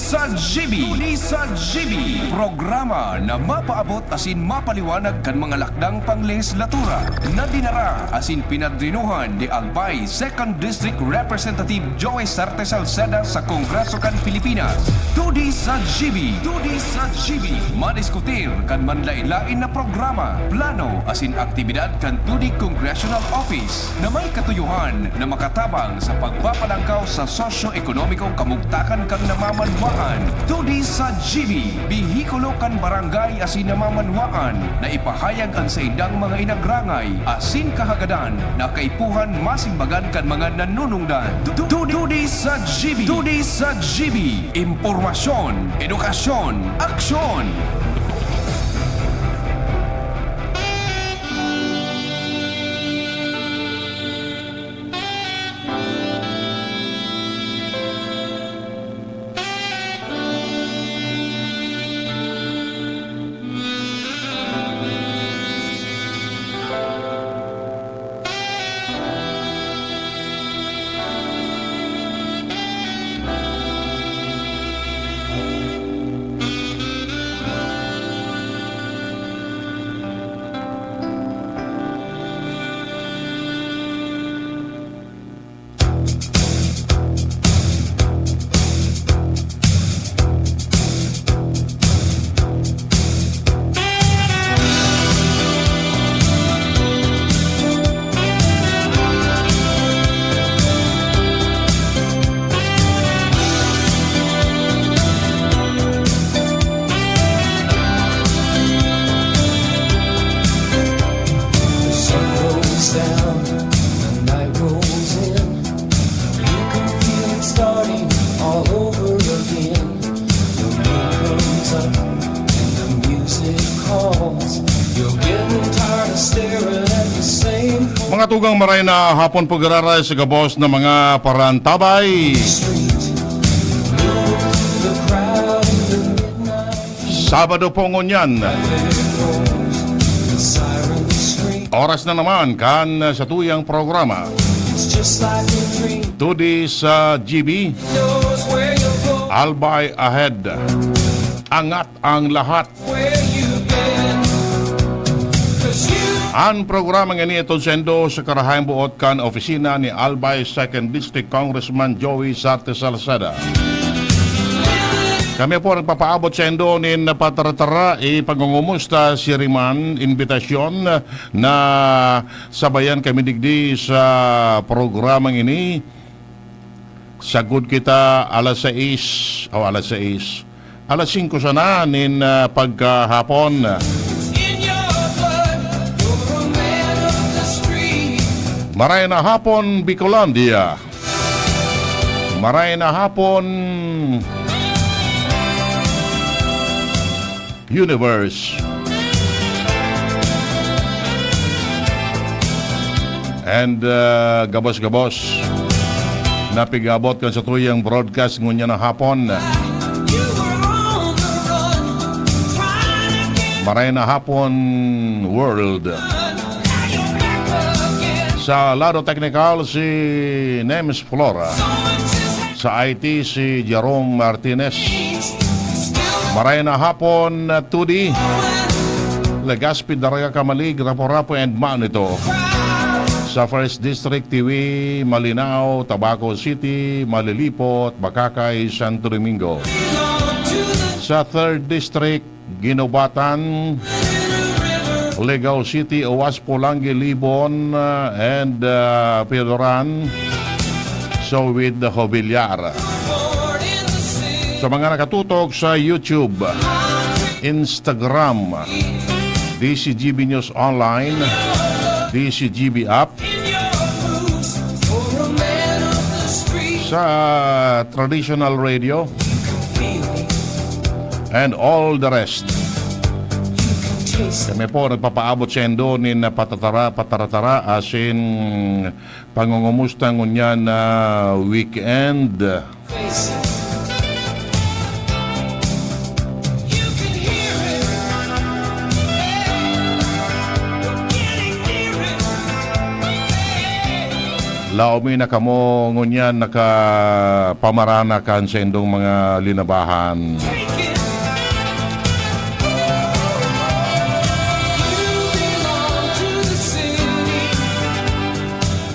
sa GB. Tudi sa GB. Programa na mapaabot asin mapaliwanag kan mga lakdang panglegislatura na dinara asin pinadrinuhan ni Albay 2nd District Representative Joey Sarte Salceda sa Kongreso kan Pilipinas. Tudi sa GB. Tudi sa GB. Madiskutir kan manlain-lain na programa, plano asin aktibidad kan Tudi Congressional Office na may katuyuhan na makatabang sa pagpapalangkaw sa sosyo-ekonomikong kamugtakan kan namamanwaan. Tudi sa GB, bihikulo kan barangay asin namamanwaan na ipahayag ang sa indang mga inagrangay asin kahagadan na kaipuhan masimbagan kan mga nanunungdan. Tudi sa GB. Tudi sa GB. Impormasyon, edukasyon, aksyon. Mga tugang maray na hapon pag-araray sa gabos ng mga parantabay. Sabado po ngunyan. Oras na naman kan sa tuyang programa. Tudi sa GB. Albay ahead. Angat ang lahat. Ang programa nga ito sendo sa karahayang buot kan opisina ni Albay 2nd District Congressman Joey Sarte Salceda. Kami po nagpapaabot sendo ni napataratara ipagungumusta si Riman, imbitasyon na sabayan kami digdi sa programang ini. Sagod kita alas 6 o alas 6. Alas 5 sana nin pagkahapon. Maray na hapon, Bicolandia. Maray na hapon, Universe. And gabos-gabos, napigabot kan sa tuyang broadcast ngunya na hapon. Maray na hapon, World. Sa lado technical si Nemes Flora. Sa IT si Jerome Martinez. Maray na hapon, Tudi. Legaspi Daraga Kamalig, Rapo-Rapo and Manito. Sa 1st District TV, Malinao, Tabaco City, Malilipot, Bakakay, Santo Domingo. Sa 3rd District, Ginobatan, Legao City, Owas, Polangi, Libon, and Piloran. So with the Hobilyar. Sa mga nakatutok sa YouTube, Instagram, DCGB News Online, DCGB App, sa traditional radio, and all the rest. Kami po nagpapaabot sendo ni pataratara asin pangungumusta ngunya na weekend. Laomi na kamo ngunyan nakapamarana kan sa indong mga linabahan.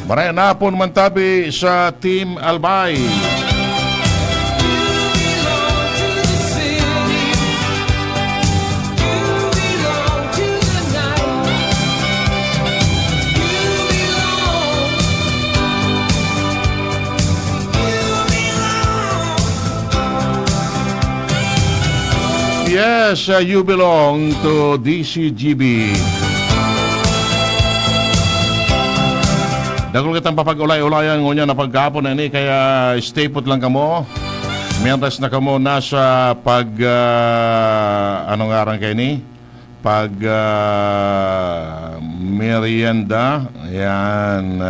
Maray na po naman tabi sa Team Albay. Yes, you belong to DCGB. Dagol kitang papag-ulay-ulayan ngunya na pagkapon na ini, kaya stay put lang kamo. Mientras na kamo nasa ano nga ran kayo ni? Merienda. Yan.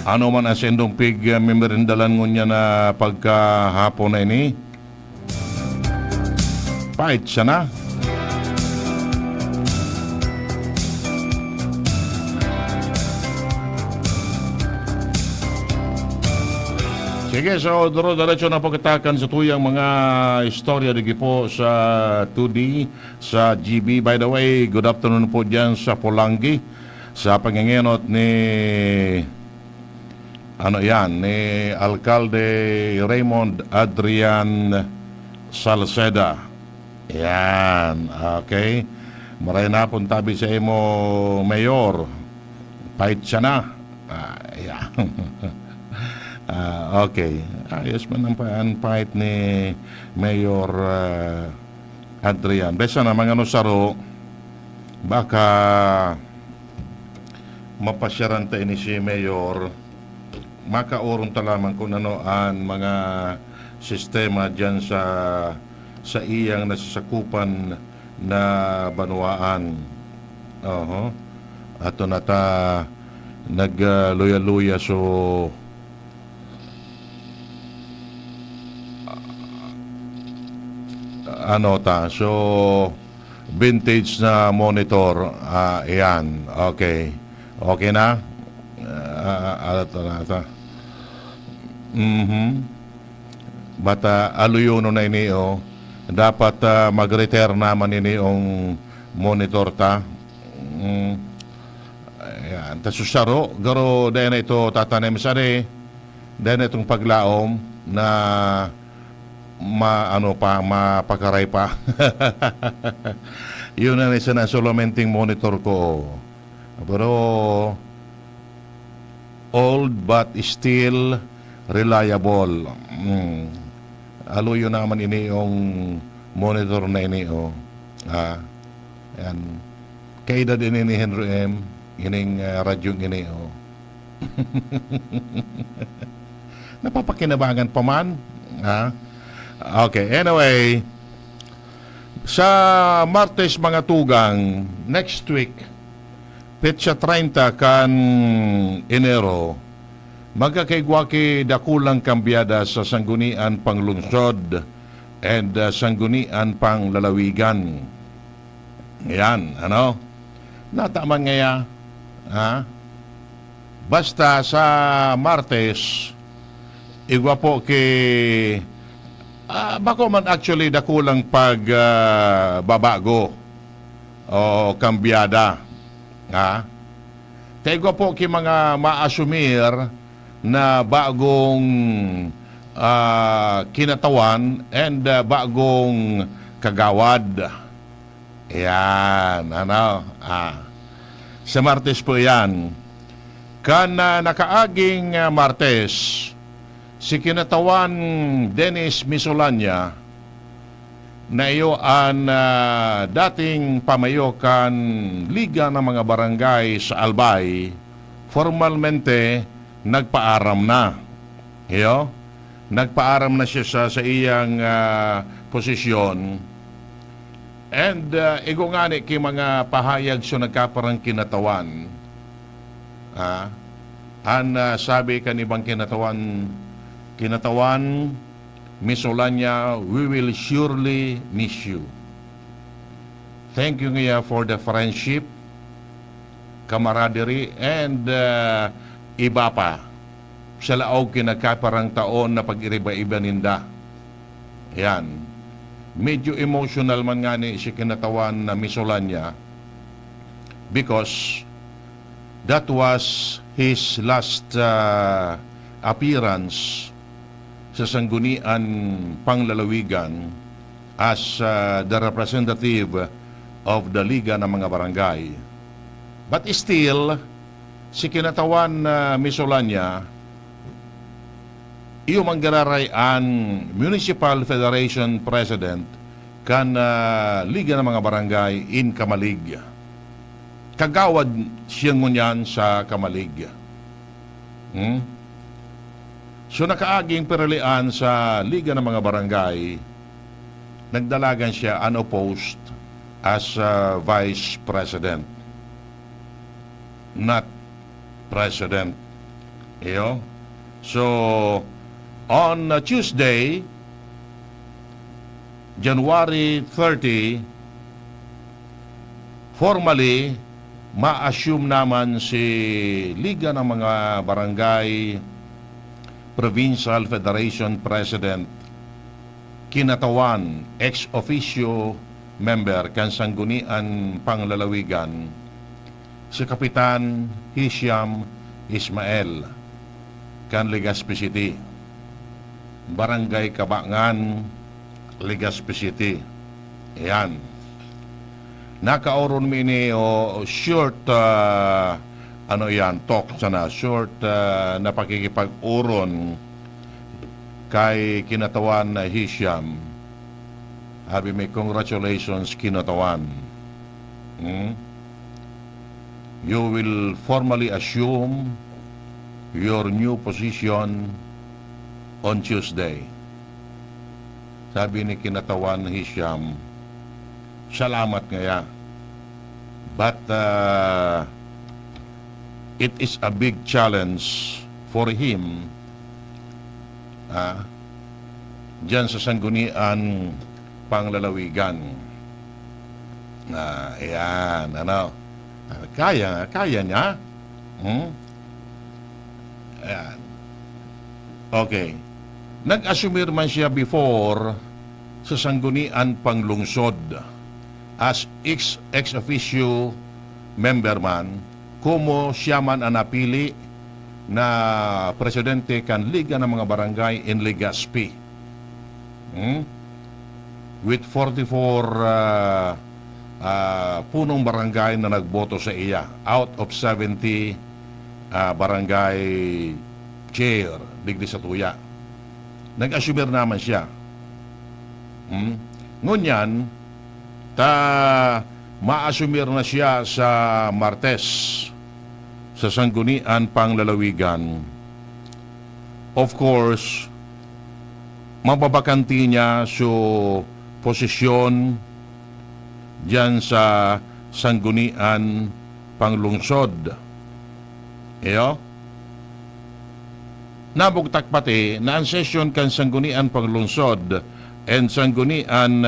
Ano man ang sendong pig merindalan ngunya na pagkahapon na ini? Pahit siya na. Sige, so diretso na po kitakan sa tuyang mga istorya digi po sa 2D, sa GB. By the way, good afternoon po dyan sa Polangi, sa pangingenot ni ni Alcalde Raymond Adrian Salceda. Yan, okay. Maray na pong tabi sa imo, Mayor. Pahit siya na. Yan. Okay. Ayos man ang pahit ni Mayor Adrian. Besa na mga saro, baka mapasyaran ta ini si Mayor, makauron ta lamang kung ano ang mga sistema dyan sa iyang nasasakupan na banwaan. Ato na ta nagluya-luya so so vintage na monitor. Ayan, okay na. Bata aluyuno na ini dapat mag-retire naman ini yung monitor ta. Ayan, ta susaro garo dahil na ito tatanim sari dahil na itong paglaom na mapakaray pa. Yun na isa na solomenting monitor ko. Pero old but still reliable. Aluyo naman ini yung monitor na ini yan. Kaida din ini Henry M. Ining radyong ini napapakinabangan pa man. Okay, anyway, sa Martes mga tugang, next week, petsa 30 kan Enero, magkakaigwaki dakulang kambyada sa sanggunian panglungsod and sanggunian pang lalawigan. Yan, nataman ngaya, basta sa Martes, igwa po kay bako man actually dakulang babago o kambyada. Kaya po kay mga maasumir na bagong kinatawan and bagong kagawad. Yan, sa Martes po yan. Kan nakaaging Martes, si kinatawan Dennis Misolanya na iyo ang dating pamayokan Liga ng mga Barangay sa Albay, formalmente nagpaaram na. Nagpaaram na siya sa iyang posisyon. And igungani ki mga pahayag so nagkaparang kinatawan. Sabi kanibang kinatawan Misolanya, we will surely miss you. Thank you nga for the friendship camaraderie, and iba pa. Sa laog kinagkaparang taon na pag-iriba-iba ninda. Yan. Medyo emotional man nga ni si kinatawan na Misolanya because that was his last appearance sa sanggunian panglalawigan as the representative of the Liga ng mga Barangay. But still, si kinatawan Misolanya, iyo manggararay-an Municipal Federation President kan Liga ng mga Barangay in Kamalig. Kagawad siyang ngunyan sa Kamalig. So nakaaging peralian sa Liga ng mga Barangay, nagdalagan siya unopposed as Vice President. Not President. Iyo. So, on Tuesday, January 30, formally, ma-assume naman si Liga ng mga Barangay Provincial Federation President kinatawan ex officio member kan sanggunian panglalawigan si Kapitan Hisham Ismael kan Legazpi City, Barangay Kabangan, Legazpi City. Ayan. Nakauron mini o short talk sana, short na pakikipag-uron kay kinatawan na Hisham. Habi may congratulations kinatawan. You will formally assume your new position on Tuesday. Sabi ni kinatawan Hisham, salamat ngaya. But it is a big challenge for him dyan sa sanggunian panglalawigan. Ayan, kaya niya. Ayan. Okay. Nag-assumir man siya before sa sanggunian panglungsod as ex officio member man, kumo siya man ang napili na presidente kan Liga ng mga Barangay in Legazpi. With 44 punong barangay na nagboto sa iya out of 70 barangay chair digdi sa tuya. Nag-assumir naman siya. Ngunyan, ma-assumir na siya sa Martes sa sanggunian panglalawigan. Of course, mababakanti niya sa posisyon diyan sa sanggunian panglungsod. Iyo? Nabugtak pati na ang session kan sanggunian panglungsod and sanggunian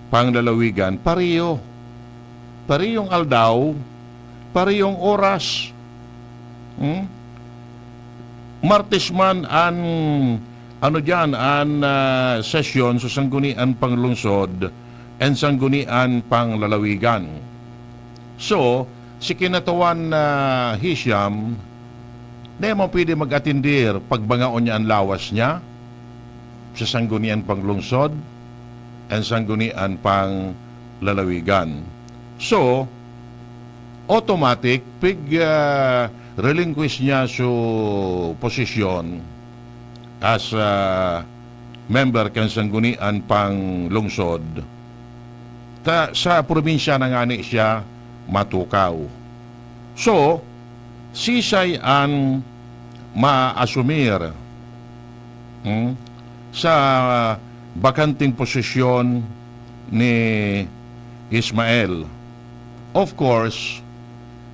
panglalawigan pariyong aldaw, pariyong oras. Martes man an session sa sanggunian panglungsod and sanggunian panglalawigan. So, si kinatawan Hisham, na mo pwede mag-atindir pagbangaon niya ang lawas niya sa sanggunian panglungsod and sanggunian panglalawigan. So, automatic, relinquish niya sa posisyon as member kan sanggunian panglungsod. Sa probinsya na nga ni siya matukaw. So, sisay ang ma-asumir sa bakanting posisyon ni Ismael. Of course,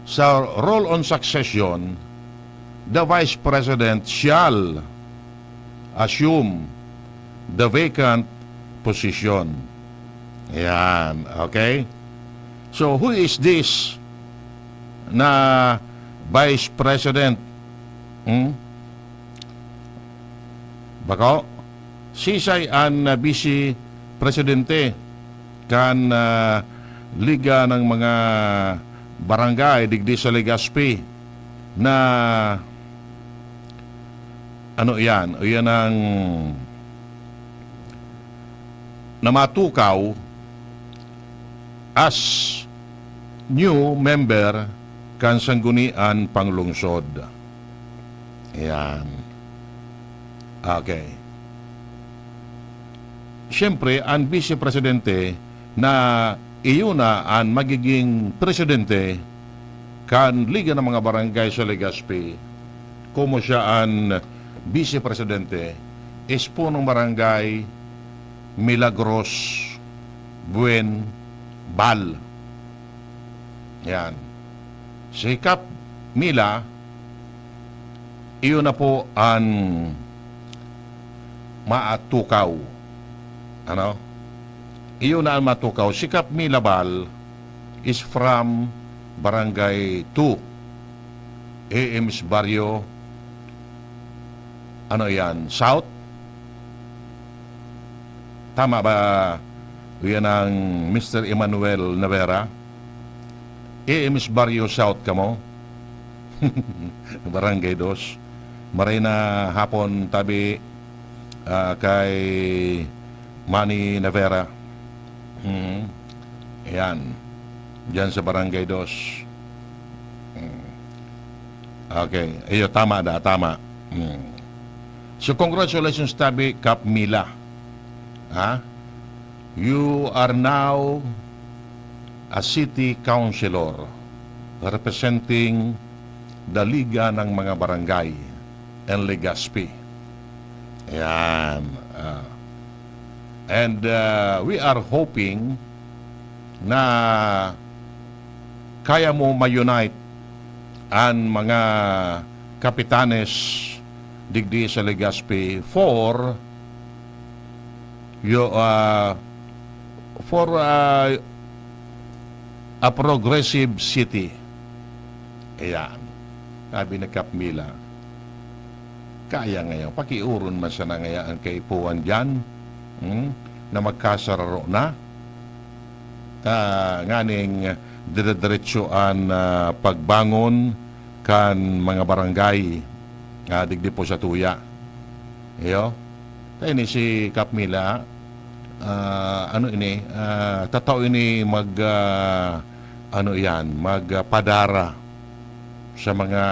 sa role on succession, the Vice President shall assume the vacant position. Yan, okay? So, who is this na Vice President. Bako, sisay an Vice Presidente kan Liga ng mga Barangay digdi sa Legazpi na ano yan, o yan ang namatukaw as new member kan Sanggunian Panglungsod. Yan. Okay. Siyempre, ang Vice Presidente na iyon na ang magiging presidente kan Liga ng mga Barangay sa Legazpi, kumo siya ang Vice Presidente, is po ng Barangay Milagros Buen Bal. Yan. Si Kap Mila, iyon na po ang maatukaw. Ano? Iyon na ang matukaw. Si Kap Mila Bal is from Barangay 2, AMS Barrio, ano yan, South? Tama ba? Yan ang Mr. Emmanuel Navera. AMS Barrio South ka mo? Barangay 2. Maray na hapon tabi kay Manny Navera. Yan. Diyan sa Barangay 2. Okay. Iyo, tama da, tama. So, congratulations tabi, Kap Mila. Ha? You are now a city councilor representing the Liga ng mga Barangay and Legazpi. Ayan. And we are hoping na kaya mo ma-unite ang mga kapitanes digdi sa Legazpi for a progressive city. Ayan. Sabi na Kap Mila, kaya ngayon, pakiuron man siya na ngayon ang kaipuan dyan, na magkasararo na, nganing diretsuan pagbangon kan mga barangay digdi po sa tuya. Iyo, tayo ni si Kap Mila, tataw ini magpadara sa mga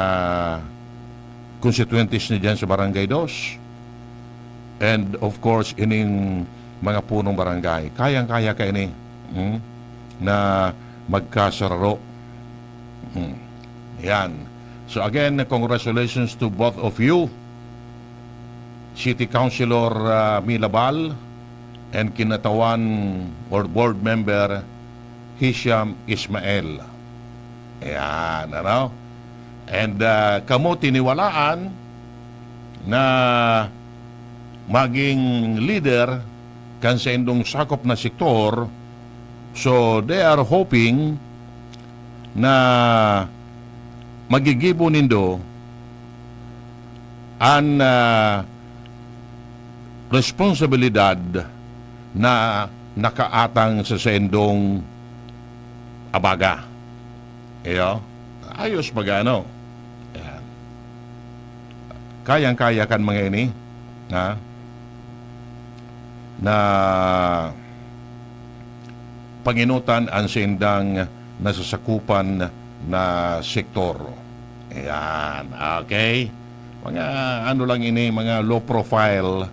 constituentes ni dyan sa Barangay 2, and of course ining mga punong barangay. Kayang-kaya ka ini na magkasararo. Yan. So again, congratulations to both of you, City Councilor Milabal and kinatawan or board member Hisham Ismael. Ayan, ano? And kamo tiniwalaan na maging leader kan sa indong sakop na sektor. So they are hoping na magigibo nindo ang responsibilidad na nakaatang sa sendong abaga. Iyo, ayos magano. Ayan. Kayang-kaya kan mga ini, na panginutan ang sendang nasasakupan na sektor. Ayan, okay. Mga ano lang ini, mga low profile,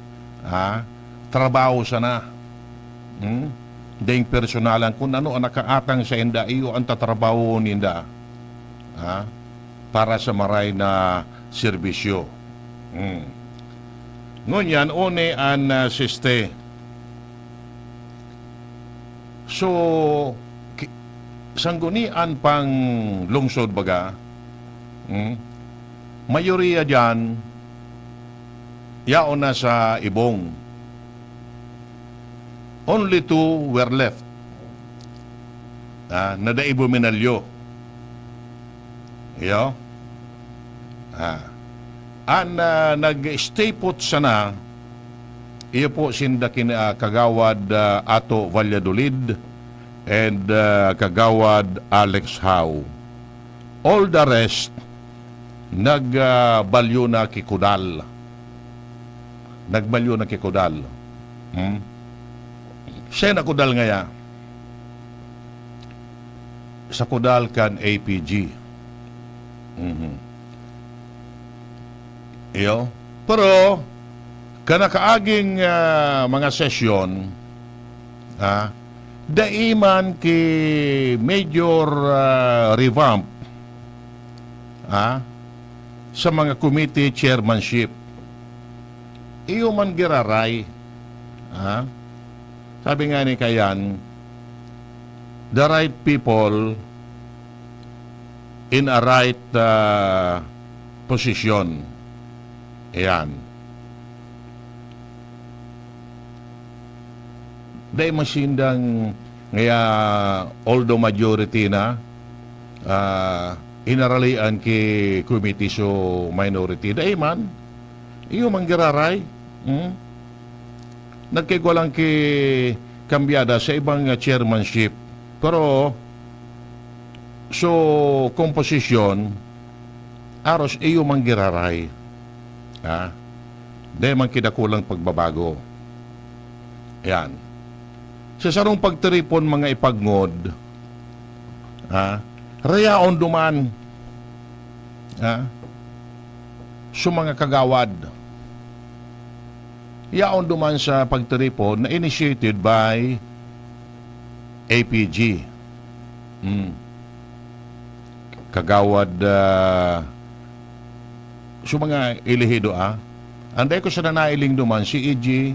trabaho sana. Ding personalan kung ano ang nakaatang sa inda, iyo ang tatrabaho ninda para sa maray na serbisyo. Ngunyan, one an siste. So, sanggunian pang lungsod baga, mayoriya dyan, yaon na sa ibong. Only 2 were left. Nadaibo Minalyo. Iyo. Nag-stay put sana, iyo po sinda kagawad Ato Valladolid and kagawad Alex Howe. All the rest, nagbalyo na kikudal. Nagbalyo na kikudal. Siya na kudal ngaya. Sa kudal kan APG. Iyo. Pero, kanakaaging mga sesyon, daiman ki major revamp sa mga committee chairmanship. Iyo man giraray. Sabi nga ni Kayan, the right people in a right position. Ayan. Dahil masindang ngaya although majority na inaralian ki committee so minority. Dahil man, iyo manggiraray. Nagkigwalang ki kambyada sa ibang chairmanship. Pero so komposisyon aros iyo manggiraray. Dahil man kidakulang pagbabago. Yan. Sa sarong pagtiripon mga ipagnod, rayaon duman, so mga kagawad, yaon duman sa pagtiripon na initiated by APG. Kagawad, so mga ilihido, anday ko sa nanailing duman, si EG,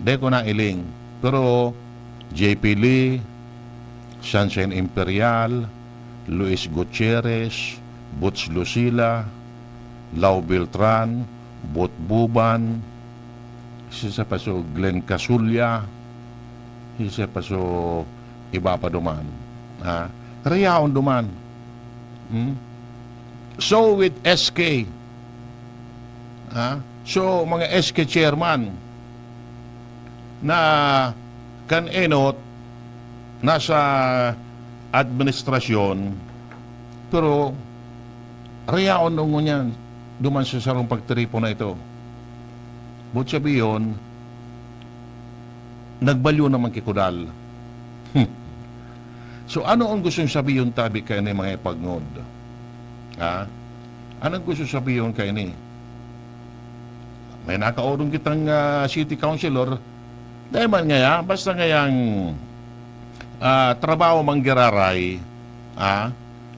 day ko nailing. Pero JP Lee, Sunshine Imperial, Luis Gutierrez, Butch Lucila, Lau Beltran, Bot Buban, isa pa so Glenn Casulya, isa pa so iba pa duman. Rayaon duman. So with SK, so mga SK chairman, na kan-enot nasa administrasyon pero rayaon nung niyan duman sa sarong pagtripo na ito. But sabiyon, nagbalyo naman kikudal. So ano ang gusto sabiyon tabi kayo ni mga ipagnod? Anong gusto sabiyon kayo ni? May nakaorong kitang city councilor. Dahil man ngaya, basta ngayang trabaho manggiraray,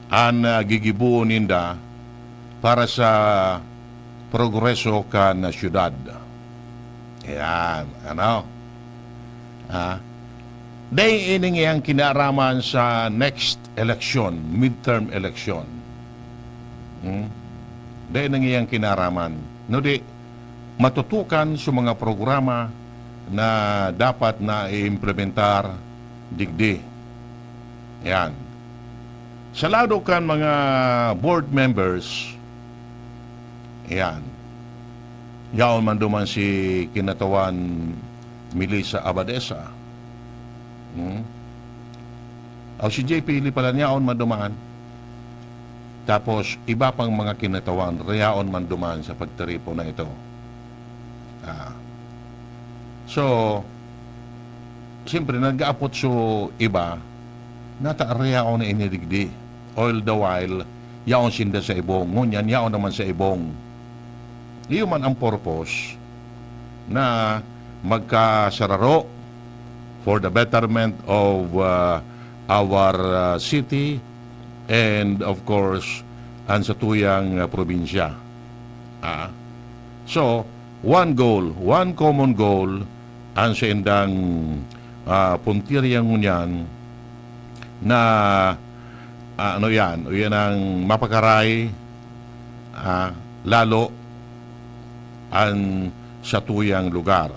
an gigibuo ninda para sa progreso ka na syudad. Ayan, ano? Dahil ining yang kinaraman sa next election, midterm election. Dahil ining yang kinaraman. No di, matutukan sa mga programa na dapat na i-implementar digdi. Yan. Sa lado kan mga board members, yan. Yaon man duman si kinatawan Melissa Abadesa. O si JP Lee pala yaon man dumaan. Tapos iba pang mga kinatawan, yaon man dumaan sa pagtaripo na ito. So, siyempre, nag-aapot so iba, nataarya ako na inidigdi. All the while, yaon sinda sa ibong. Ngunyan, yaon naman sa ibong. Iyo man ang purpose na magkasararo for the betterment of our city and, of course, ang sa tuyang probinsya. So, one goal, one common goal, ang sa indang puntiryang ngunyan na ano yan ang mapakaray lalo ang sa tuyang lugar.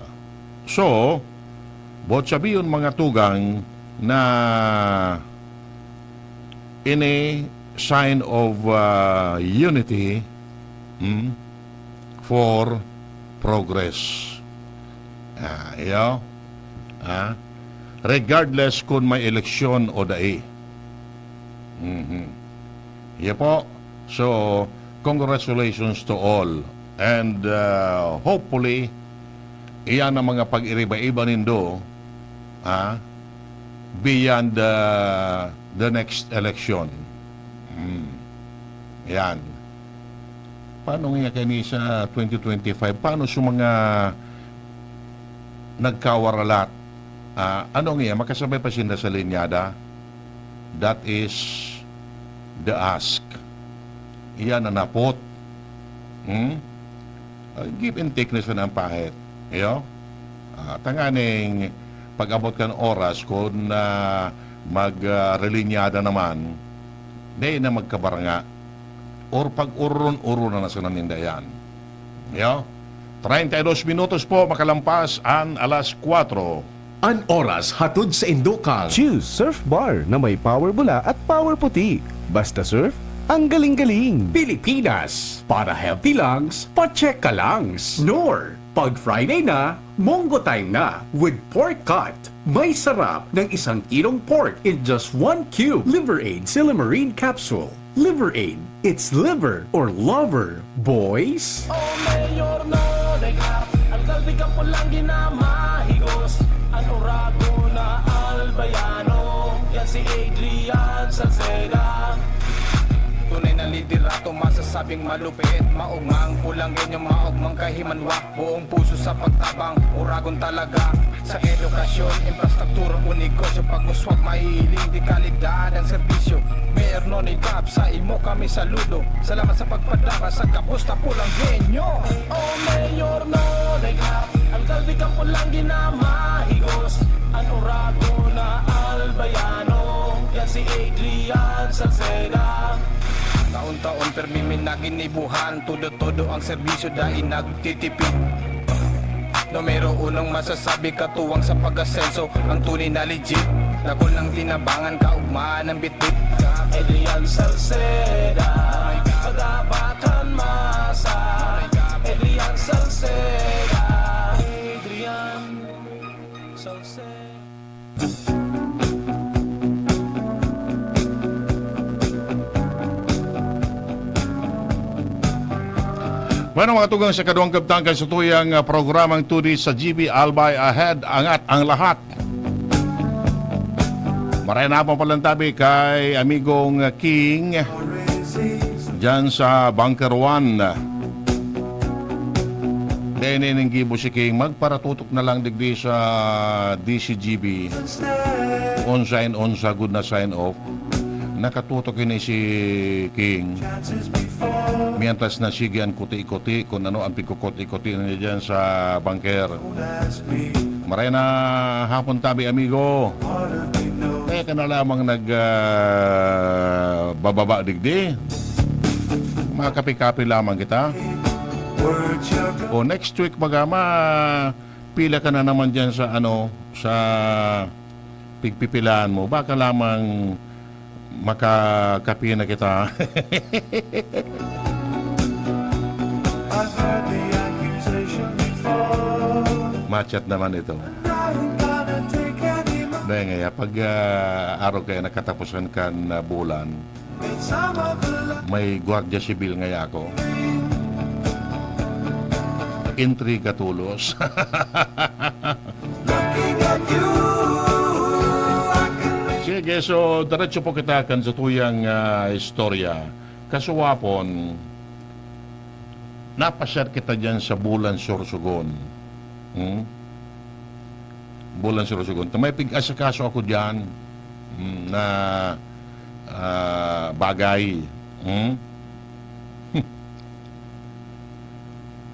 So, bot sabiyon mga tugang na ini sign of unity for progress. Iyo. Regardless kung may eleksyon o dahi. Yan po. So, congratulations to all. And hopefully, iyan ang mga pag-iriba-iba nindo beyond the next election. Yan. Paano nga kani sa 2025? Paano sa mga nagkawaralat? Ano nga, makasabay pa sila sa linyada? That is the ask. Iyan ang napot. Give and take na sa ng pahit. Iyo? Tanganing pag-abot ka ng oras kung mag-relinyada naman, di na magkabaranga or pag-uron-uron na sa nanindayan. Iyo? 32 minutos po makalampas ang alas 4. An oras hatod sa Indokal. Choose Surf Bar na may power bula at power puti. Basta surf, ang galing-galing. Pilipinas, para healthy lungs, pa-check ka langs. Nor, pag Friday na, Mongo time na with pork cut. May sarap ng 1 kilong pork in just 1 cube. Liver Aid Silimarine Capsule. Liver Aid, it's liver or lover, boys. O mayor no degap alkalde ka po lang ginamahigos ang orago na albayano yan si Adrian Salceda. Tunay na liderato, masasabing malupit, maugmang pulangin yung maugmang kahimanwa, buong puso sa pagtabang, uragon talaga sa edukasyon, infrastruktura, unegosyo, pag-uswag, mahihiling di kalidad ang serbisyo. Mayor Nonigap, sa imo kami saludo, salamat sa pagpadama sa kapusta pulang genyo. O Mayor Nonigap, alkalde ka po lang ginamahigos ang urago na albayano yan si Adrian Salceda. Taon-taon permimin na ginibuhan, todo-todo ang serbisyo dahil nagtitipid. Numero unong masasabi katuwang sa pag-asenso, ang tunay na legit. Lakol ng tinabangan, kaugmaan ng bitbit. Adrian Salceda, pag-abakan masa. Adrian Salceda, Adrian Salceda. Bueno mga tugang sa kaduang kabtangkan sa tuyang programang Tudi sa GB Albay Ahead, angat ang lahat. Maray na po palantabi kay amigong King dyan sa Bunker 1. Dahil gibo si King, magparatutok na lang digdi sa DCGB. On sign on sa good na sign off. Nakatutok yun si King. Mientras na sigian kuti-kuti kung ano ang pikukuti-kuti na niya dyan sa bunker. Maray na hapon tabi amigo. Kaya ka na lamang bababa digdi. Makapi-kapi lamang kita. O next week magama pila ka na naman dyan sa sa pigpipilaan mo. Baka lamang makakapi na kita. Machat naman ito. Dahil nga, pag araw kayo nakatapusan ka na bulan, may Guardia Civil nga ako. Intriga tulos. Sige, so diretso po kita kan sa tuyang istorya. Kasuwapon, napasyar kita dyan sa Bulan Sorsogon. Bulan Sorsogon. May pig-asakaso ako dyan na bagay.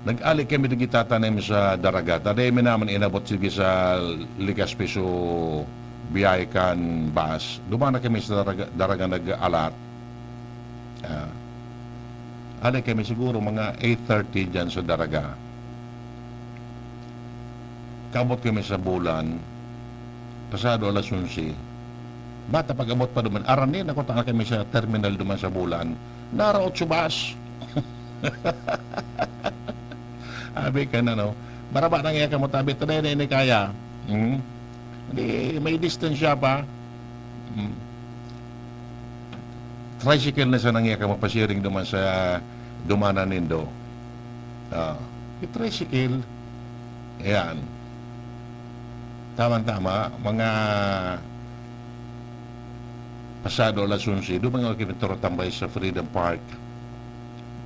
Nag-alik kami na kitatanim sa Daragat. Tadi naman inabot sige sa Likas Piso biyay kan bus. Dumana kami sa Daraga nag-alat. Alik kami siguro mga 8:30 dyan sa Daraga. Kabot kami sa Bulan. Pasado alas 11. Bata pagamot pa duman. Aranin ako tanga kami sa terminal duman sa bulan. Naraot subas. Abi ka na no. Maraba nang iya ka mo tabi. Taday na ini kaya. Hindi, may distansya pa. Tricycle na sa nangyay ka mapasiring duman sa dumanan nindo. Tricycle. Ayan. Tama-tama, mga pasado alas 11, doon mga kilometro tambay sa Freedom Park.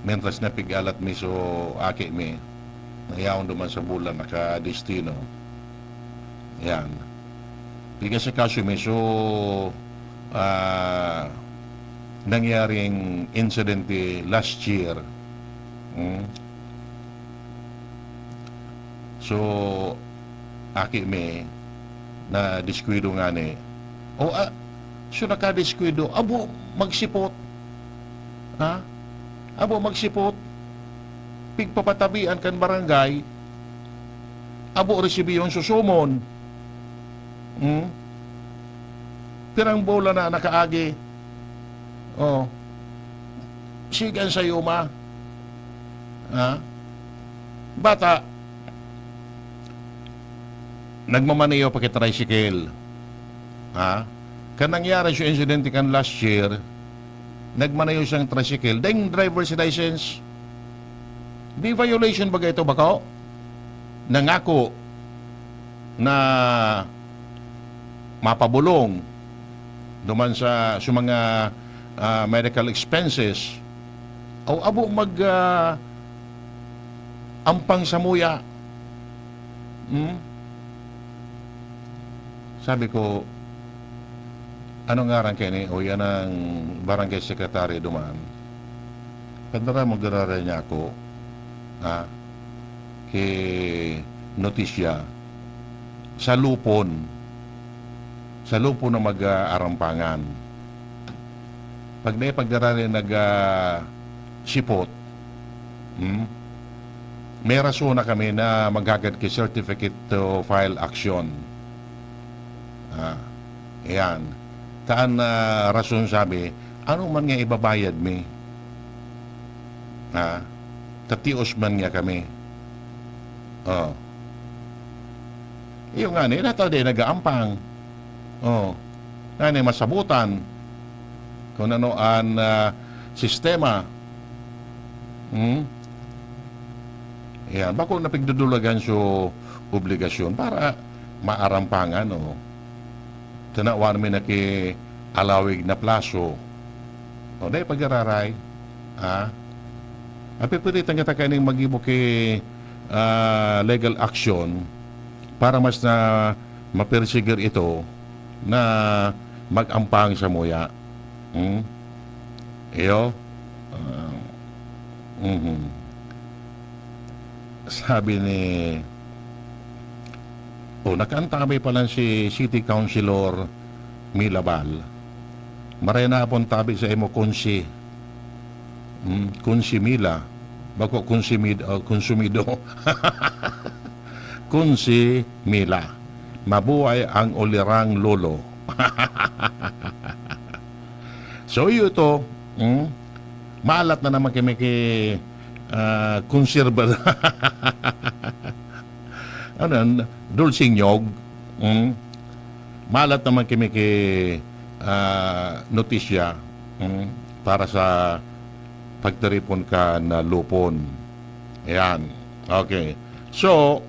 Mientras na pigalat mi so aki mi, nayaon duman sa bulan naka-destino. Ayan. Piga sa kaso mi so nangyaring incident last year. So, aki mi na diskwido nga ni. So naka-diskwido, abo magsipot. Ha? Abo magsipot. Pigpapatabian kan barangay. Abo resibiyon susumon. Pirang bola na nakaagi. Sigan sa yuma. Ha? Bata, nagmamaniyo pa tricycle. Ha? Kan nangyari siya incident kan last year, nagmanayo siyang tricycle, dahil driver's license. Di violation ba ito bako? Nangako na mapabulong duman sa mga medical expenses o abo ampang sa muya. Sabi ko, ano nga rin kayo o yan ang barangay secretary duman. Pandara mo garara niya ako kay notisya sa lupon na mag-arampangan. Pag na pagdarari nag-sipot, may rason na kami na maghagad kay certificate to file action. Ayan. Taan na rason sabi, ano man nga ibabayad mi? Tatios man nga kami. Iyo nga ni, nataw din nag-aampang. Nani masabutan. Kung ano ang sistema. Yan. Bako napigdudulagan so obligasyon para maarampangan tanawan mi na ki alawig na plaso. Dahil pag-araray, apipilitan kita kaning mag-ibo ki legal action para mas na mapersigir ito na mag-ampang sa muya. Iyo? Sabi ni nakaantabay pa lang si City Councilor Milabal. Maray na pong tabi sa imo kunsi. Kunsi Mila. Bako konsumido. Kunsi Mila. Mabuhay ang ulirang lolo. So ito, maalat na naman kami kay konserba. Dulcing nyog. Malat naman kami kay notisya para sa pagtaripon ka na lupon. Ayan. Okay. So,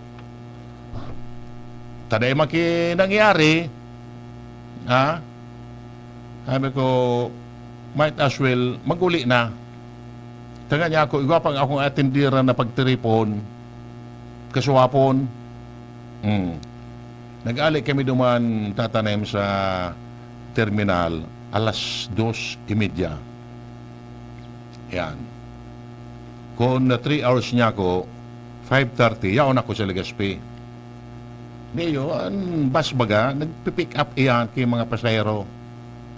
taday maki nangyari, sabi ko, might as well, maguli na. Taga niya ako, igwapang akong atindira na pagtaripon, kasuwapon. Nag-alik kami duman tatanim sa terminal alas 2:30. Yan. Kung na 3 hours niya ako, 5:30, yaon ako sa Legazpi. Ngayon, bus baga, nagpipick up iyan kay mga pasahero.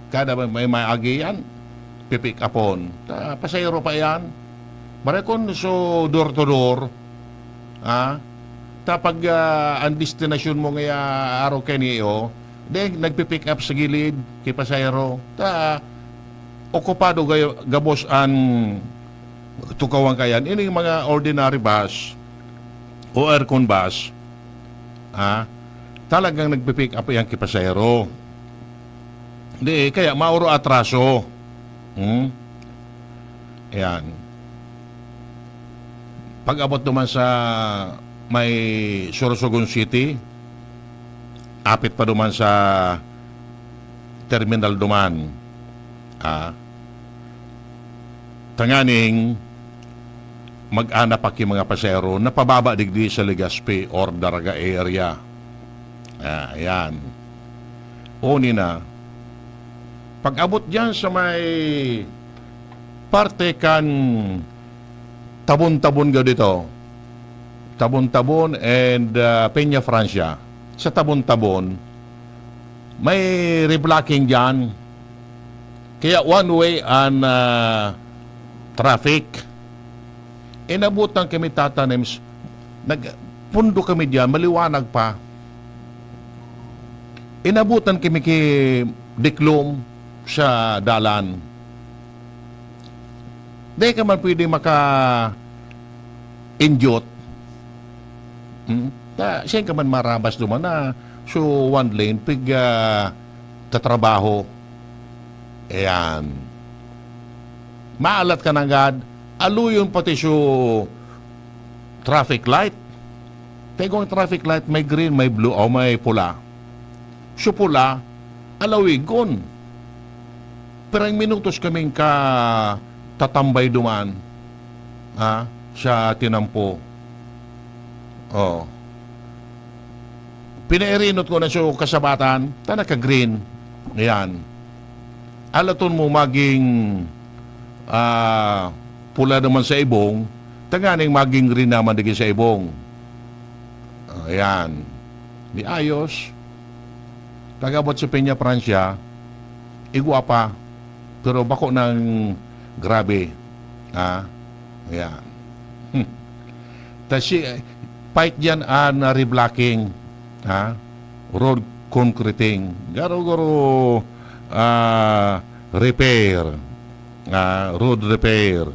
Kada may maagi yan, pipick upon. Pasahero pa yan. Marekon so door to door, tapag ang destination mo ngaya araw kaniyo, Then, nagpipick up sa gilid, kay pasayro. Okupado gabos ang tukawang kayan. Ini yung mga ordinary bus o aircon bus. Talagang nagpipick up yung kay pasayro. Di, kaya mauro atraso. Ayan. Pag-abot naman sa may Sorsogon City, apit pa duman sa terminal duman. Tanganing mag-ana pa ki mga pasero na pababa digdi sa Legazpi or Daraga area. Ayan. Uni na. Pag-abot dyan sa may parte kan Tabon-Tabon ga dito. Tabon-Tabon and Peña Francia. Sa Tabon-Tabon, may reblocking dyan. Kaya one way ang traffic. Inabutan kami tatanims, nagpundo kami dyan, maliwanag pa. Inabutan kami kay Diklom sa dalan. Di ka man pwede maka-injot. Siya ka man marabas duman na so one lane pig tatrabaho. Ayan. Maalat ka na agad. Aluyon pati so traffic light. Traffic light may green, may blue, o may pula. So pula, alawigon. Pero ang minutos kaming tatambay duman sa tinampo. Pinairinot ko na sa kasabatan, naka-green. Ayan. Alaton mo maging pula naman sa ibong, tanganing maging green naman digin sa ibong. Ayan. Di ayos. Tagabot sa Peña Francia, igwa pa. Pero bako ng grabe. Ayan. Tapos fight dyan na reblocking. Road concreting. Garo-garo repair. Road repair.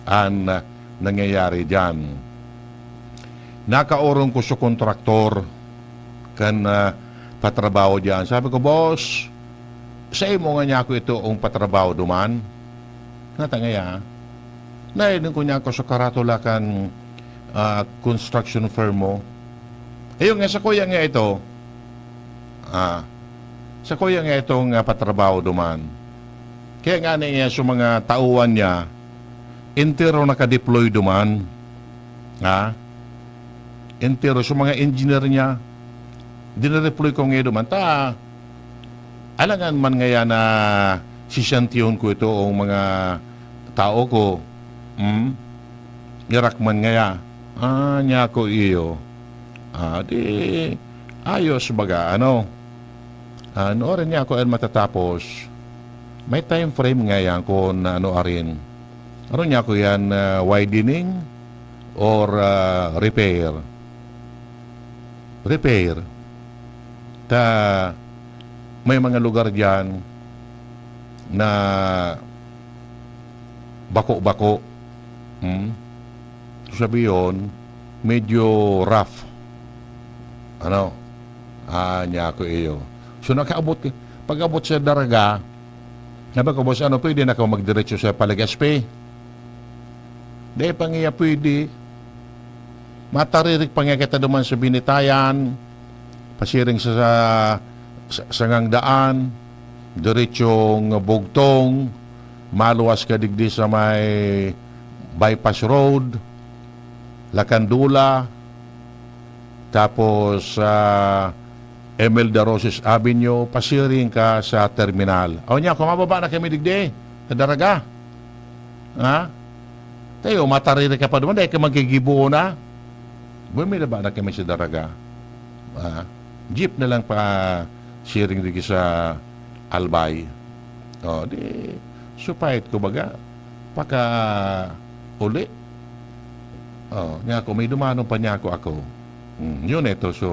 Ang nangyayari dyan. Nakaorong ko sa kontraktor kan patrabaho dyan. Sabi ko, boss, sa imo nga niya ako ito ang patrabaho duman. Natangaya. Nainin ko niya ako sa karatula kan construction firm mo. Ayun nga, sa kuya nga ito, sa kuya nga itong patrabaho duman. Kaya nga niya sa mga tauhan niya, entero nakadeploy duman. Entero sa mga engineer niya, dinadeploy ko ngayon duman. Alangan man ngayon na sisantiyon ko ito o mga tao ko. Irak man ngaya. Niya ko iyo. Di ayos baga. Noorin niya ako matatapos. May time frame ngayon ko na arin. Ano niya ko yan, widening or repair? Repair. May mga lugar dyan na bako-bako. Sabi yun, medyo rough. Niya ako iyo. So pag-abot sa Daraga, sabi ko, boss, pwede na ako magdiretso sa Legazpi. Dahil pangiya pwede. Mataririk pangiya kita duman sa Binitayan, pasiring sa sangang daan, diretsong bugtong, maluwas ka digdi sa may bypass road, Lacandula, tapos Imelda Roses Avenue, pasiring ka sa terminal. Niya, kumababa na kami digdi, sa Daraga. Tayo, matariri ka pa naman, dahil ka magigibuo na. Bumila ba na kami sa Daraga? Jeep na lang pa sharing digdi sa Albay. Di, supahit ko baga, paka uli. Nga ako, may dumanong pa niya ako. Yun ito, so,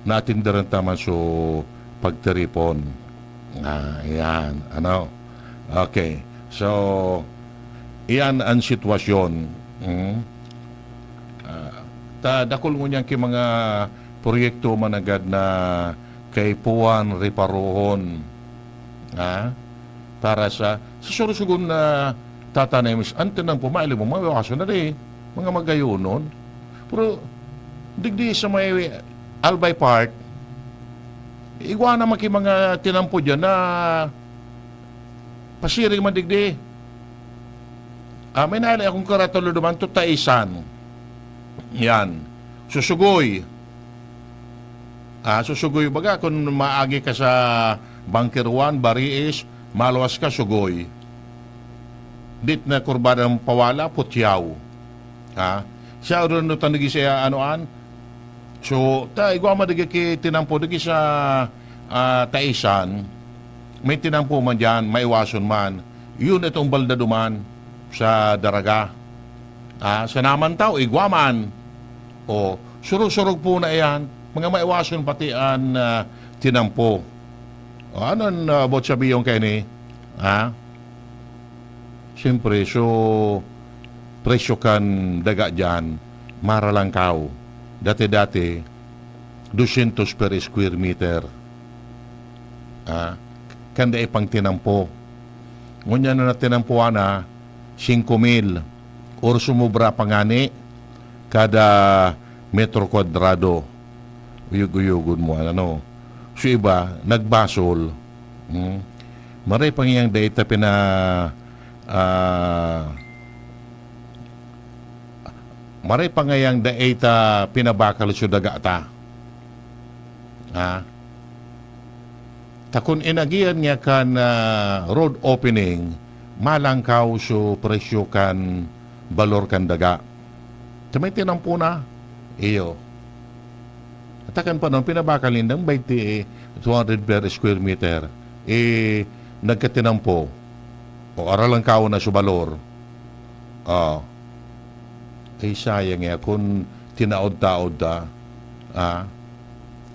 natindaran taman so pagteripon. Yan. Ano? Okay. So, iyan ang sitwasyon. Dakol mo niyan mga proyekto managad na kay Puan Riparohon. Para sa susugun na tatanamis, ante nang pumaili mo, mga kaso na rin, mga magayonon. Pero, digdi sa may Albay Park, igwa naman kay mga tinampo dyan na pasiring man digdi. May nalay akong karatulo naman, tutaisan. Yan. Susugoy. Susugoy baga, kung maagi ka sa Bunker 1, Bariis, maluwas ka, sugoy. Dit na kurbada ng pawala, putyaw. Siya rin no tanigi siya anoan. So, igwa madigi ki tinampo, digi sa Taisan, may tinampo man dyan, maiwason man. Yun itong balda duman sa Daraga. Sa naman tao, igwa man. O, surug-surug po na yan, mga maiwason pati ang tinampo. O, anong bot sabi yung kayo ni? Siyempre, so, presyo kan daga dyan, maralang kao. Dati-dati, 200 per square meter. Kanda ipang tinampo. Ngunyan na tinampuan na, 5,000. Or sumubra pangani, kada metro kwadrado. Uyug-uyugun mo, ano. So iba, nagbasol. Maray pangyang data maray pangayang data pinabakal sa dagata. Takon inagian niya kan road opening, malangkaw so presyo kan balor kan daga. Tamay tinampo na, iyo. Atakan pa nun, pinabakalin ng 200 per square meter. Nagkatinampo. O aralang kao na sa balor. Sayang nga, kung tinaod-taod da,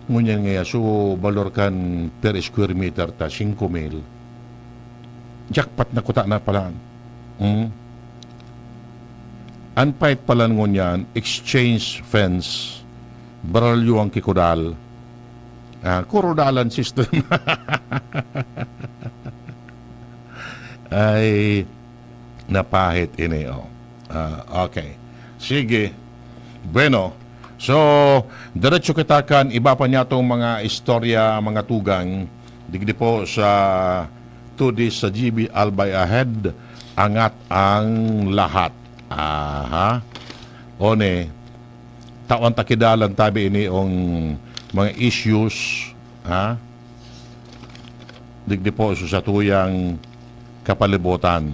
ngunyan nga, so balor kan per square meter ta, 5,000. Jackpot na kuta na pala. Unpipe pala ngunyan, exchange fence, baralyo ang kikudal. Kurodalan system. Ay, napahit ini. Okay. Sige. Bueno. So, diretso kita kan iba pa niya itong mga istorya, mga tugang. Digdi po sa 2 sa GB Albay Ahead. Angat ang lahat. One, taon takidalan tabi ini ang mga issues. Digdi po sa tuyang kapalibutan.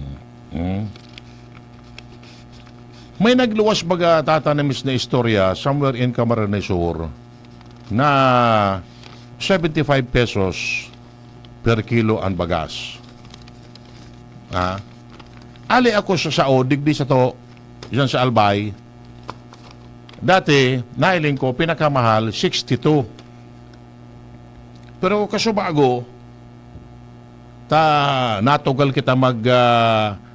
May nagluwas baga tatanamis na istorya somewhere in Camarines Sur na 75 pesos per kilo ang bagas. Ali ako sa sao, digdi sa to, yan sa Albay. Dati, nailing ko, pinakamahal, 62. Pero kasubago, natugal kita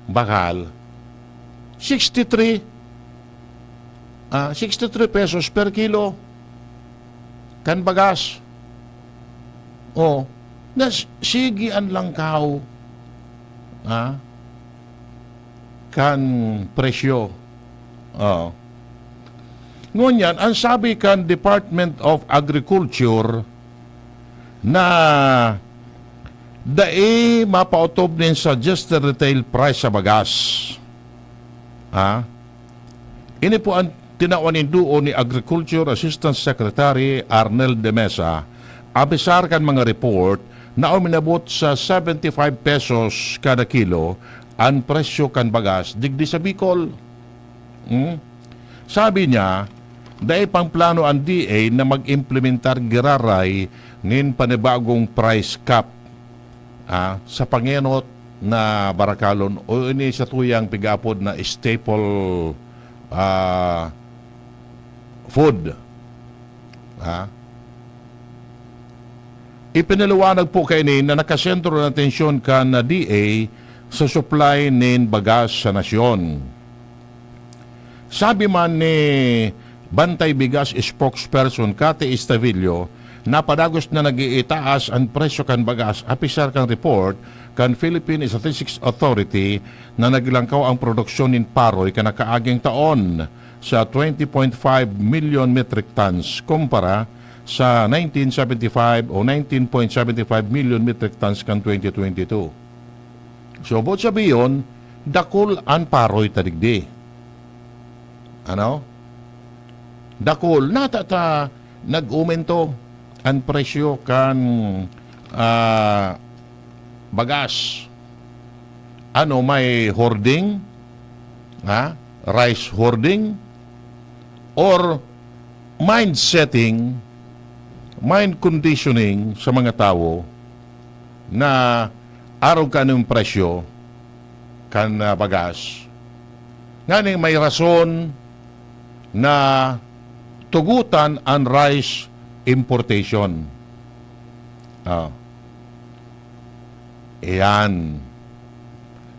bakal, 63 pesos per kilo kan bagas. Sige ang langkaw kan presyo. Ngunyan, ang sabi kan Department of Agriculture na dai mapautob din suggested retail price sa bagas. Ini po ang tinawanin doon ni Agriculture Assistant Secretary Arnel de Mesa. Abisar kan mga report na uminabot sa 75 pesos kada kilo ang presyo kan bagas digdi sa Bicol. Sabi niya, dahil pang plano ang DA na mag-implementar giraray ng panibagong price cap sa pangenot na barakalon o ini sa tuyang pigapod na staple food. ipinaliwanag po kainin na nakasentro ng atensyon ka na DA sa supply nin bagas sa nasyon. Sabi man ni Bantay Bigas spokesperson Kate Estavillo, napadagos na nag-iitaas ang presyo kan bagas apisar kan report kan Philippine Statistics Authority na naglangkaw ang produksyon nin paroy kanakaaging taon sa 20.5 million metric tons kumpara sa 1975 o 19.75 million metric tons kan 2022. So, bot sabiyon, dakol ang paroy tadigdi. Ano? Dakol, natata nag-umento ang presyo kan bagas. Ano, may hoarding? Ha? Rice hoarding? Or mind setting, mind conditioning sa mga tao na araw ka ng presyo kan bagas. Nga may rason na tugutan ang rice importation. Iyan.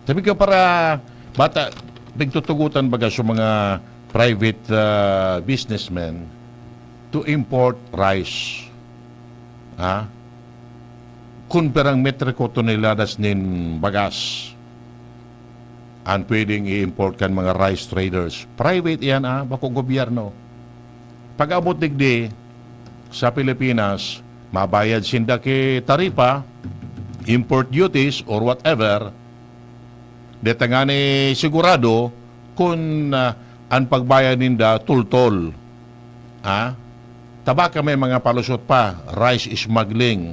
Sabi ka para bata, pagtutugutan baga sa mga private businessmen to import rice. Kung perang metriko toneladas nin bagas ang pwedeng i-import kan mga rice traders. Private yan, bako gobyerno. Pag abot digdi sa Pilipinas, mabayad sinda ki taripa, import duties or whatever, detangani sigurado kung ang pagbayad ninda tultol. Taba kami mga palusot pa, rice smuggling.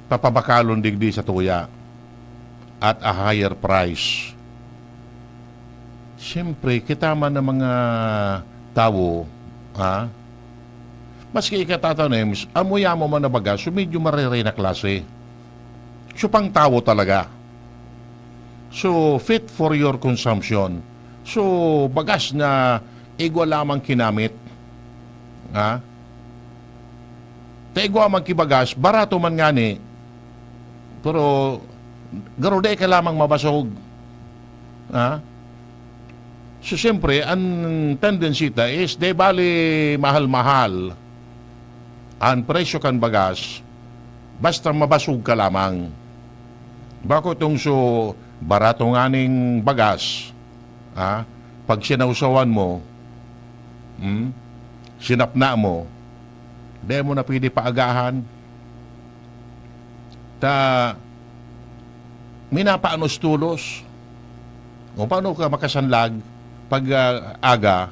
Papabakalon digdi sa tuya at a higher price. Siyempre, kita man ng mga tao, maski ikatatanim, amuya mo man na baga, so medyo mariray na klase. So, pang tao talaga. So, fit for your consumption. So, bagas na igwa lamang kinamit. Taigwa man kibagas, barato man nga ni, pero garuday ka lamang mabasog. So, siyempre, ang tendency ta is, de bali mahal-mahal ang presyo kan bagas, basta mabasog ka lamang. Bako itong so, barato nga ning bagas, pag sinausawan mo, sinapna mo, di mo na pwede paagahan. Minapaanos tulos. O paano ka makasanlag pag aga,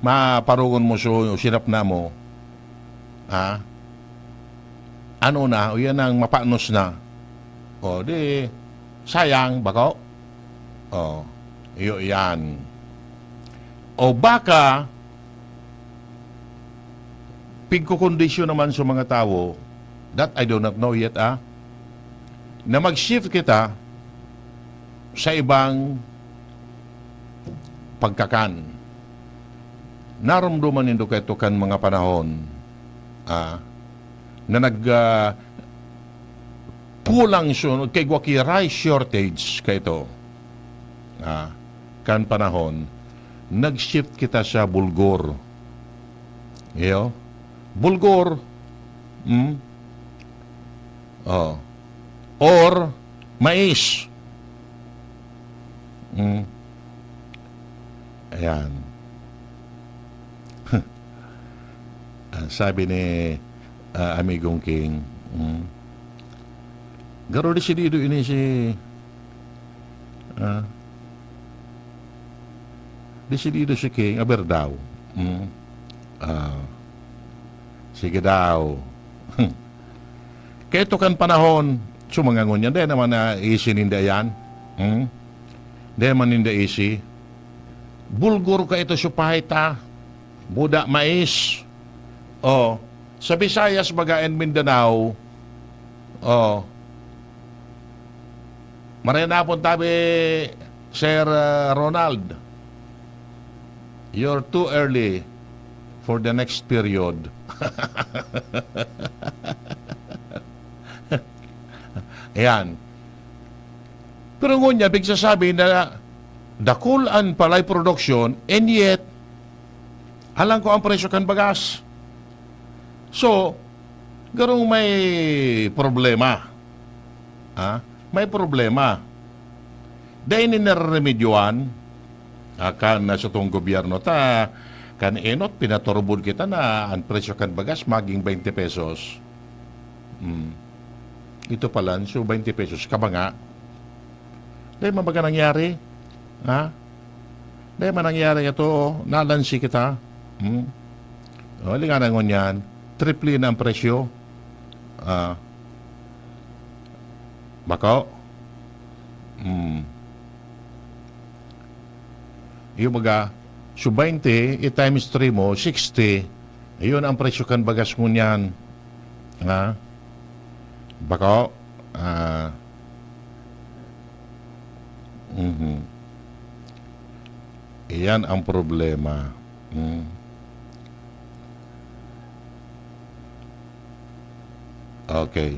maparugon mo so sinapna mo, ano na, o yan ang mapaanos na. O di, sayang, bako? O, yan. O baka, pigkukondisyon naman sa mga tao, that I do not know yet, na mag-shift kita sa ibang pagkakan. Naramdaman nindo kayo kan mga panahon na kulang sunod kay gwaki rice shortage kayo kan panahon, nag-shift kita sa bulgur. Bulgur or mais. Ayan. Sabi ni Amigong King, garo desidido ini si desidido si King aber daw. Sige daw. Kaya ito kan panahon, sumangangon yan. Dahil naman na easy ninda yan. Dahil naman ninda easy. Bulgur ka ito supahita. Buda mais. Sa Visayas, Bagayan, Mindanao. Marinapon tabi, Sir Ronald. You're too early for the next period. Ayan. Pero ngunya, bigsasabi na dakulan palay production and yet alam ko ang presyo kan bagas. So, garong may problema. May problema. Dahil ninaremedyoan kan na sa itong gobyerno kan enot pinaturbod kita na ang presyo kan bagas maging 20 pesos. Ito pala, so 20 pesos kabanga. Dahil mabaga nangyari. Dahil manangyari ito, nalansi kita. Linganan ko niyan, triple na ang presyo. Bako? Yung mga, so 20, i-times 3 mo, 60. Ayun ang presyo kan bagas mo niyan. Bako? Iyan ang problema. Okay.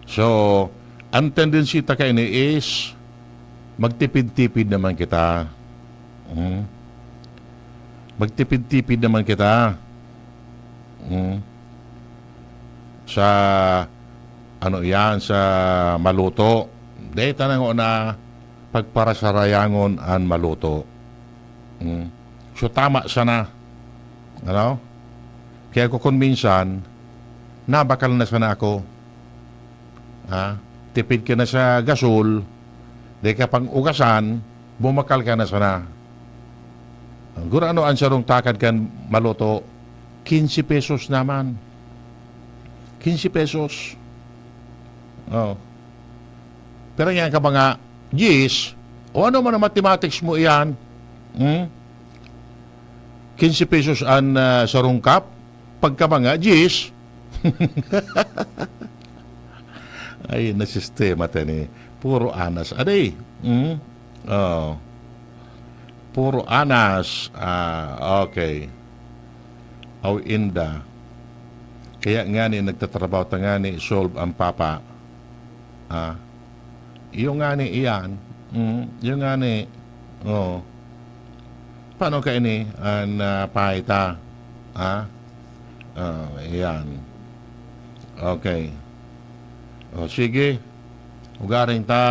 So, ang tendency ta kaini is magtipid-tipid naman kita. Magtipid-tipid naman kita. Sa ano yan, sa maluto. Dahil tanang na pagparasarayangon an maluto. So, tama sana. Ano? Kaya ko minsan, nabakal na sana ako. Tipid ka na sa gasol, di ka pang ugasan, bumakal ka na sana. Gura ano ang sarong takad kan maluto, 15 pesos naman. 15 pesos. Oh. Pero yan ka mga, Gis, o ano man ang mathematics mo iyan, 15 pesos ang sarong cup, pagka mga, Gis, ay, nasistema tani. Puro anas. Aday. Puro anas. Okay. Aw inda. Kaya nga ni nagtatrabaho ta nga ni solve ang papa. Yung nga ni iyan. Yung nga ni paano ka ini ang paita? Iyan. Okay. Sige. Ugaring ta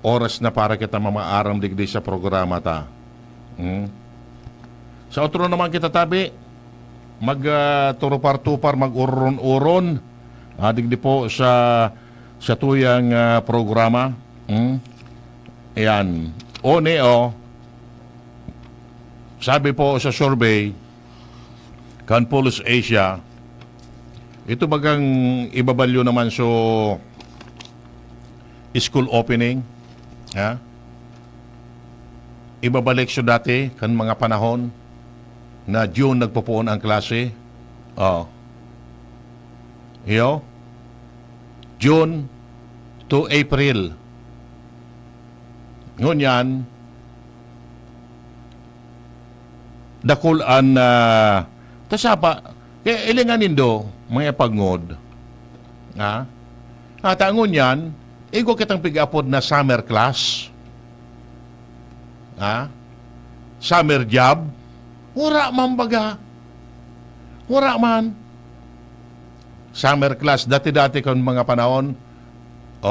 oras na para kita mamaaram digdi sa programa ta. Sa otro naman kita tabi, mag-turupar-tupar, mag-uron-uron. Digdi po sa tuyang programa. Ayan. Sabi po sa survey, kan Pulse Asia, ito bagang ibabalyo naman so school opening. Ibabalik so dati kan mga panahon na June nagpupuon ang klase. June to April. Ngunyan, dakulan na tasapa, kaya ilinganin do, mga pagngod. Tangon yan, igo kitang pig-apod na summer class. Summer job. Wala man baga. Wala man. Summer class, dati-dati kan mga panahon,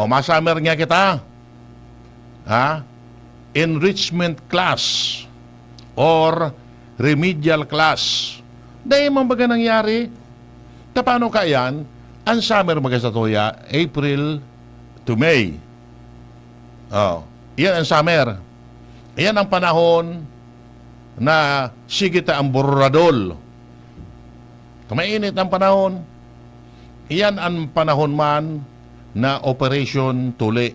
masummer nga kita. Enrichment class or remedial class. Dahil man baga nangyari, paano ka yan? Ang summer magasatoya, April to May. Yan ang summer. Yan ang panahon na sigita ang buradol. Kumainit ang panahon. Yan ang panahon man na operation tuli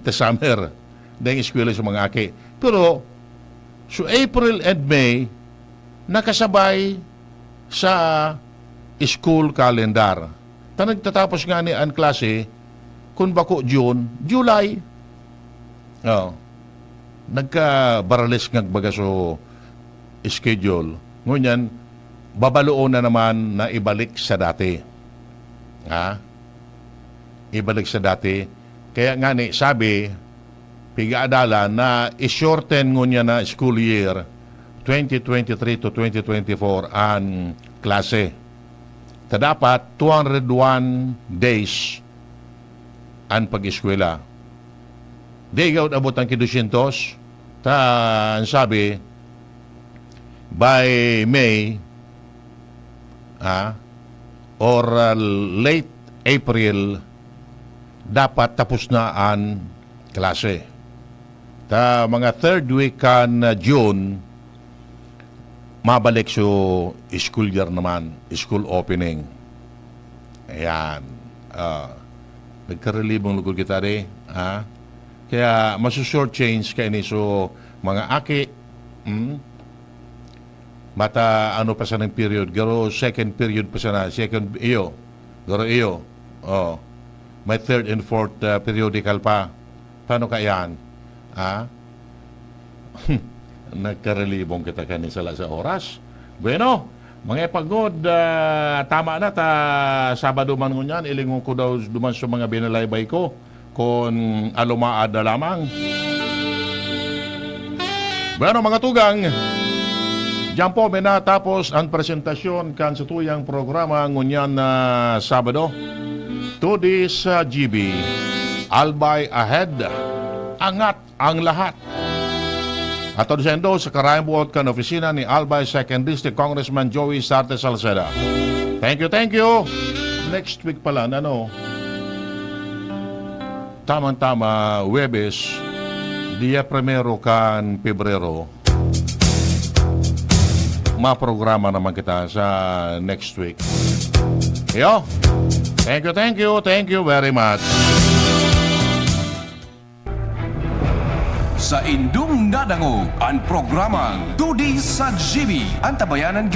sa summer. Dahil eskwela sa mga aki. Pero, so April and May, nakasabay sa school calendar. Nagtatapos nga ni ang klase, kung bako June, July. Nagka-barales nga baga so schedule. Ngunyan, babaloon na naman na ibalik sa dati. Ha? Ibalik sa dati. Kaya nga ni, sabi, pigaadala na i-shorten ngunya na school year 2023 to 2024 ang klase. Ta dapat 201 days ang pag-eskwela. Di ikaw abot ang 200. Ta, ang sabi, by May, or late April, dapat tapos na ang klase. Ta mga third week kan June, mabalik so school year naman, school opening. Ayan. Nagkarelibong lugod kita rin. Kaya masu-short change kayo ni so mga aki, mata ano pa sa ng period, garo second period pa sa na, second iyo, garo iyo, may third and fourth periodical pa. Paano kayan? Nagkarelibong kita kanin sa oras. Bueno, mga pagod, tama na ta Sabado man ngunyan, ilingon ko daw duman sa mga binalaybay ko kung alumaad na lamang. Bueno, mga tugang, diyan po may natapos ang presentasyon kan sa tuyang programa ngunyan na Sabado. To this GB, Albay Ahead, angat ang lahat. At sendo sa karayang buot kan opisina ni Albay 2nd District Congressman Joey Sarte Salceda. Thank you. Next week pala, tamang-tama, Huwebes, dia 1 kan Pebrero, maprograma naman kita sa next week. Yo, thank you very much. Sa indung nadangog ang programang 2D sa GB, ang tabayanan